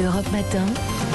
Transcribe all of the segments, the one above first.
Europe Matin.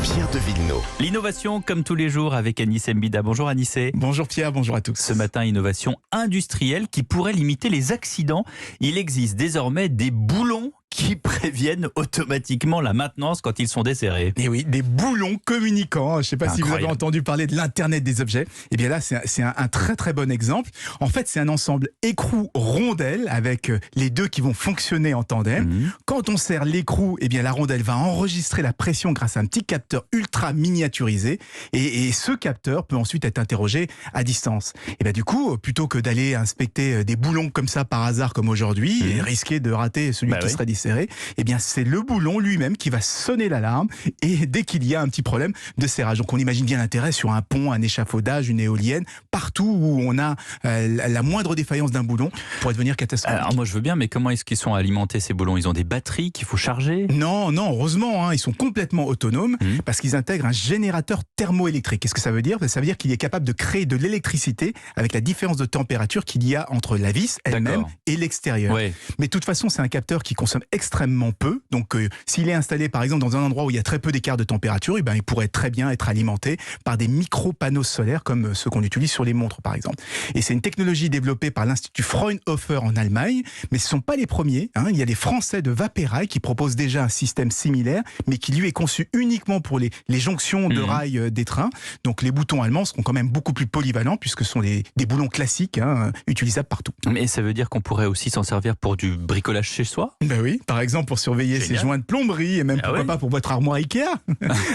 Pierre de Villeneuve. L'innovation comme tous les jours avec Anissé Mbida. Bonjour Anissé. Bonjour Pierre, bonjour à tous. Ce matin, innovation industrielle qui pourrait limiter les accidents. Il existe désormais des boulons qui préviennent automatiquement la maintenance quand ils sont desserrés. Et oui, des boulons communicants. Je ne sais pas si vous avez Incroyable. entendu parler de l'Internet des objets. Et bien là, c'est un très très bon exemple. En fait, c'est un ensemble écrou-rondelle avec les deux qui vont fonctionner en tandem. Quand on serre l'écrou, et bien la rondelle va enregistrer la pression grâce à un petit capteur ultra miniaturisé. Et ce capteur peut ensuite être interrogé à distance. Et bien du coup, plutôt que d'aller inspecter des boulons comme ça par hasard comme aujourd'hui et risquer de rater celui qui serait serré, eh bien c'est le boulon lui-même qui va sonner l'alarme et dès qu'il y a un petit problème de serrage. Donc on imagine bien l'intérêt sur un pont, un échafaudage, une éolienne, partout où on a la moindre défaillance d'un boulon pourrait devenir catastrophique. Alors moi je veux bien, mais comment est-ce qu'ils sont alimentés ces boulons? Ils ont des batteries qu'il faut charger? Non, heureusement, ils sont complètement autonomes parce qu'ils intègrent un générateur thermoélectrique. Qu'est-ce que ça veut dire? Ça veut dire qu'il est capable de créer de l'électricité avec la différence de température qu'il y a entre la vis elle-même et l'extérieur. Ouais. Mais de toute façon, c'est un capteur qui consomme extrêmement peu. Donc, s'il est installé, par exemple, dans un endroit où il y a très peu d'écart de température, eh ben, il pourrait très bien être alimenté par des micro-panneaux solaires comme ceux qu'on utilise sur les montres, par exemple. Et c'est une technologie développée par l'Institut Fraunhofer en Allemagne, mais ce ne sont pas les premiers. Il y a les Français de Vaperail qui proposent déjà un système similaire, mais qui lui est conçu uniquement pour les jonctions de rails des trains. Donc, les boutons allemands seront quand même beaucoup plus polyvalents puisque ce sont des boulons classiques utilisables partout. Mais ça veut dire qu'on pourrait aussi s'en servir pour du bricolage chez soi? Ben oui, par exemple pour surveiller ses joints de plomberie et même pourquoi pas pour votre armoire Ikea.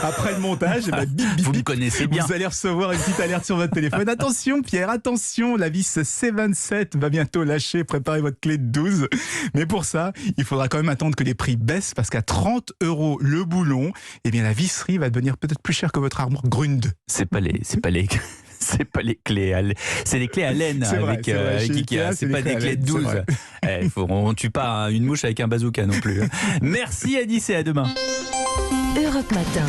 Après le montage, bip, bip, Vous me bip, connaissez bien. vous allez recevoir une petite alerte sur votre téléphone. Attention Pierre, attention, la vis C27 va bientôt lâcher, préparez votre clé de 12. Mais pour ça, il faudra quand même attendre que les prix baissent parce qu'à 30 € le boulon, eh bien la visserie va devenir peut-être plus chère que votre armoire Grund. C'est pas les clés, c'est les clés à laine avec Ikea, c'est pas des clés de 12. On tue pas une mouche avec un bazooka non plus. Merci Anissé, à demain. Europe Matin.